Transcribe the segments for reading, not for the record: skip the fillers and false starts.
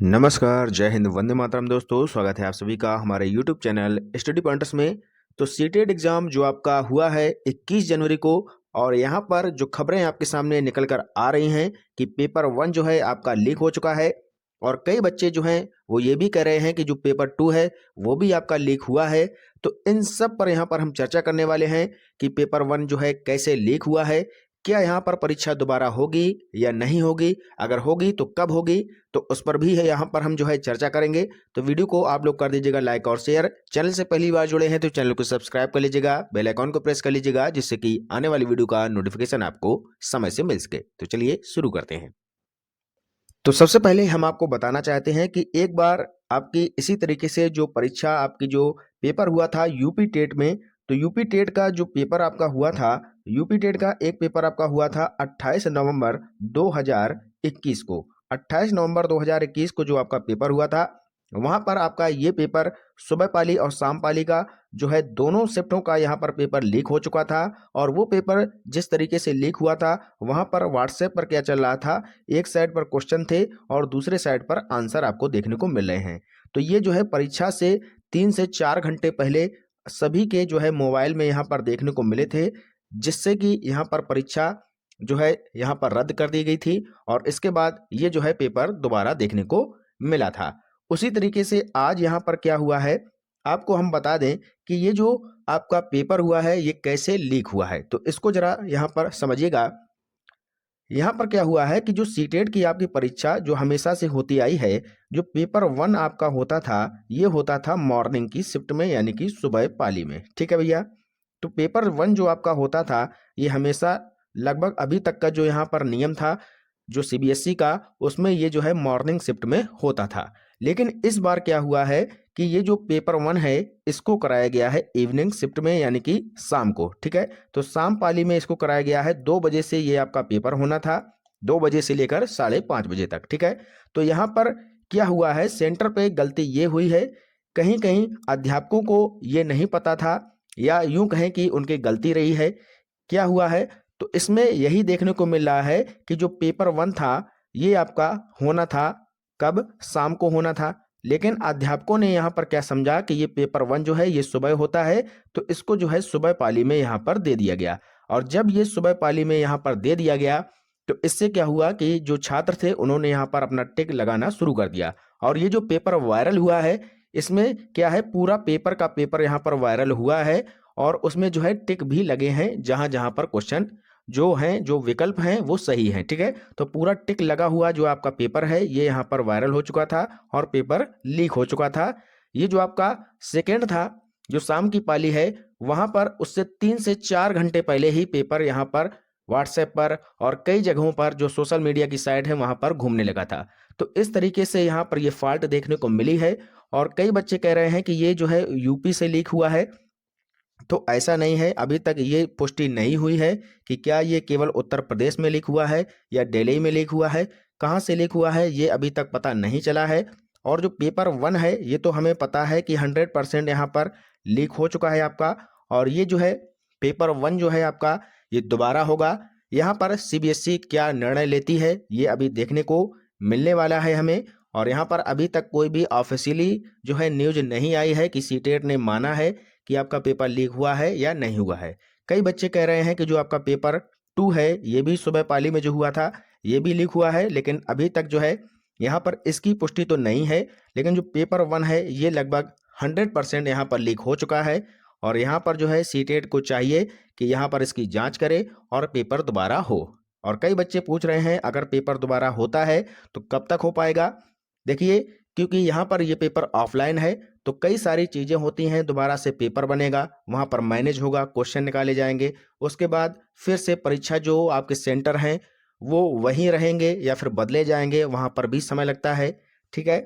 नमस्कार, जय हिंद, वंदे मातरम दोस्तों। स्वागत है आप सभी का हमारे यूट्यूब चैनल स्टडी पॉइंटर्स में। तो सीटेट एग्ज़ाम जो आपका हुआ है 21 जनवरी को, और यहाँ पर जो खबरें आपके सामने निकल कर आ रही हैं कि पेपर 1 जो है आपका लीक हो चुका है, और कई बच्चे जो हैं वो ये भी कह रहे हैं कि जो पेपर 2 है वो भी आपका लीक हुआ है। तो इन सब पर यहाँ पर हम चर्चा करने वाले हैं कि पेपर 1 जो है कैसे लीक हुआ है, क्या यहाँ पर परीक्षा दोबारा होगी या नहीं होगी, अगर होगी तो कब होगी, तो उस पर भी है यहाँ पर हम जो है चर्चा करेंगे। तो वीडियो को आप लोग कर दीजिएगा लाइक और शेयर। चैनल से पहली बार जुड़े हैं तो चैनल को सब्सक्राइब कर लीजिएगा, बेल आइकॉन को प्रेस कर लीजिएगा, जिससे कि आने वाली वीडियो का नोटिफिकेशन आपको समय से मिल सके। तो चलिए शुरू करते हैं। तो सबसे पहले हम आपको बताना चाहते हैं कि एक बार आपकी इसी तरीके से जो परीक्षा आपकी जो पेपर हुआ था यूपी टेट में, तो यूपी टेट का जो पेपर आपका हुआ था, यूपी टेट का एक पेपर आपका हुआ था 28 नवंबर 2021 को। 28 नवंबर 2021 को जो आपका पेपर हुआ था, वहां पर आपका ये पेपर सुबह पाली और शाम पाली का जो है दोनों शिफ्टों का यहाँ पर पेपर लीक हो चुका था। और वो पेपर जिस तरीके से लीक हुआ था, वहां पर व्हाट्सएप पर क्या चल रहा था, एक साइड पर क्वेश्चन थे और दूसरे साइड पर आंसर आपको देखने को मिल रहे हैं। तो ये जो है परीक्षा से 3 से 4 घंटे पहले सभी के जो है मोबाइल में यहाँ पर देखने को मिले थे, जिससे कि यहाँ पर परीक्षा जो है यहाँ पर रद्द कर दी गई थी, और इसके बाद ये जो है पेपर दोबारा देखने को मिला था। उसी तरीके से आज यहाँ पर क्या हुआ है, आपको हम बता दें कि ये जो आपका पेपर हुआ है ये कैसे लीक हुआ है। तो इसको जरा यहाँ पर समझिएगा। यहाँ पर क्या हुआ है कि जो सीटेट की आपकी परीक्षा जो हमेशा से होती आई है, जो पेपर 1 आपका होता था, ये होता था मॉर्निंग की शिफ्ट में, यानी कि सुबह पाली में। ठीक है भैया। तो पेपर 1 जो आपका होता था, ये हमेशा लगभग अभी तक का जो यहाँ पर नियम था जो सीबीएसई का, उसमें ये जो है मॉर्निंग शिफ्ट में होता था। लेकिन इस बार क्या हुआ है कि ये जो पेपर 1 है इसको कराया गया है इवनिंग शिफ्ट में, यानी कि शाम को। ठीक है। तो शाम पाली में इसको कराया गया है। 2 बजे से ये आपका पेपर होना था, 2 बजे से लेकर 5:30 बजे तक। ठीक है। तो यहाँ पर क्या हुआ है, सेंटर पे गलती ये हुई है, कहीं कहीं अध्यापकों को ये नहीं पता था, या यूं कहें कि उनकी गलती रही है। क्या हुआ है, तो इसमें यही देखने को मिल रहा है कि जो पेपर 1 था ये आपका होना था कब, शाम को होना था। लेकिन अध्यापकों ने यहाँ पर क्या समझा कि ये पेपर 1 जो है ये सुबह होता है, तो इसको जो है सुबह पाली में यहाँ पर दे दिया गया। और जब ये सुबह पाली में यहाँ पर दे दिया गया, तो इससे क्या हुआ कि जो छात्र थे उन्होंने यहाँ पर अपना टिक लगाना शुरू कर दिया। और ये जो पेपर वायरल हुआ है, इसमें क्या है, पूरा पेपर का पेपर यहाँ पर वायरल हुआ है, और उसमें जो है टिक भी लगे हैं जहां जहां पर क्वेश्चन जो हैं, जो विकल्प हैं वो सही हैं। ठीक है। तो पूरा टिक लगा हुआ जो आपका पेपर है ये यहाँ पर वायरल हो चुका था और पेपर लीक हो चुका था। ये जो आपका सेकेंड था, जो शाम की पाली है, वहां पर उससे 3 से 4 घंटे पहले ही पेपर यहाँ पर व्हाट्सएप पर और कई जगहों पर जो सोशल मीडिया की साइट है वहां पर घूमने लगा था। तो इस तरीके से यहाँ पर ये फॉल्ट देखने को मिली है, और कई बच्चे कह रहे हैं कि ये जो है यूपी से लीक हुआ है। तो ऐसा नहीं है, अभी तक ये पुष्टि नहीं हुई है कि क्या ये केवल उत्तर प्रदेश में लीक हुआ है या दिल्ली में लीक हुआ है, कहाँ से लीक हुआ है ये अभी तक पता नहीं चला है। और जो पेपर 1 है ये तो हमें पता है कि 100% यहाँ पर लीक हो चुका है आपका। और ये जो है पेपर 1 जो है आपका ये दोबारा होगा। यहाँ पर सीबीएसई क्या निर्णय लेती है ये अभी देखने को मिलने वाला है हमें। और यहाँ पर अभी तक कोई भी ऑफिशियली जो है न्यूज नहीं आई है कि सीटेट ने माना है कि आपका पेपर लीक हुआ है या नहीं हुआ है। कई बच्चे कह रहे हैं कि जो आपका पेपर 2 है ये भी सुबह पाली में जो हुआ था ये भी लीक हुआ है, लेकिन अभी तक जो है यहाँ पर इसकी पुष्टि तो नहीं है। लेकिन जो पेपर 1 है ये लगभग 100% यहाँ पर लीक हो चुका है, और यहाँ पर जो है सीटेट को चाहिए कि यहाँ पर इसकी जांच करे और पेपर दोबारा हो। और कई बच्चे पूछ रहे हैं अगर पेपर दोबारा होता है तो कब तक हो पाएगा। देखिए, क्योंकि यहाँ पर ये पेपर ऑफलाइन है तो कई सारी चीज़ें होती हैं, दोबारा से पेपर बनेगा, वहाँ पर मैनेज होगा, क्वेश्चन निकाले जाएंगे, उसके बाद फिर से परीक्षा जो आपके सेंटर हैं वो वहीं रहेंगे या फिर बदले जाएंगे, वहाँ पर भी समय लगता है। ठीक है।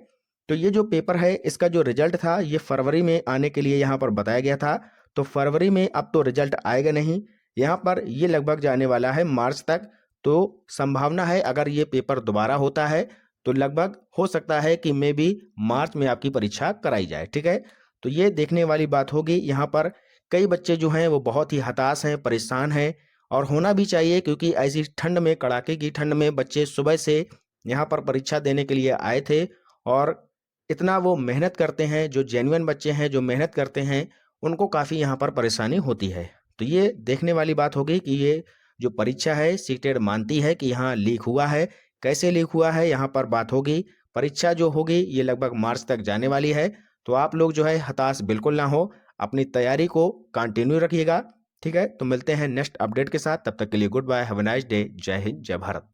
तो ये जो पेपर है इसका जो रिजल्ट था ये फरवरी में आने के लिए यहाँ पर बताया गया था, तो फरवरी में अब तो रिजल्ट आएगा नहीं, यहाँ पर ये लगभग जाने वाला है मार्च तक। तो संभावना है अगर ये पेपर दोबारा होता है तो लगभग हो सकता है कि मे बी मार्च में आपकी परीक्षा कराई जाए। ठीक है। तो ये देखने वाली बात होगी। यहाँ पर कई बच्चे जो हैं वो बहुत ही हताश हैं, परेशान हैं, और होना भी चाहिए, क्योंकि ऐसी ठंड में, कड़ाके की ठंड में बच्चे सुबह से यहाँ पर परीक्षा देने के लिए आए थे, और इतना वो मेहनत करते हैं, जो जेन्युइन बच्चे हैं, जो मेहनत करते हैं, उनको काफ़ी यहाँ पर परेशानी होती है। तो ये देखने वाली बात होगी कि ये जो परीक्षा है सीटेट मानती है कि यहाँ लीक हुआ है, कैसे लीक हुआ है यहाँ पर बात होगी। परीक्षा जो होगी ये लगभग मार्च तक जाने वाली है, तो आप लोग जो है हताश बिल्कुल ना हो, अपनी तैयारी को कंटिन्यू रखिएगा। ठीक है, तो मिलते हैं नेक्स्ट अपडेट के साथ, तब तक के लिए goodbye, have a nice day, जय हिंद, जय भारत।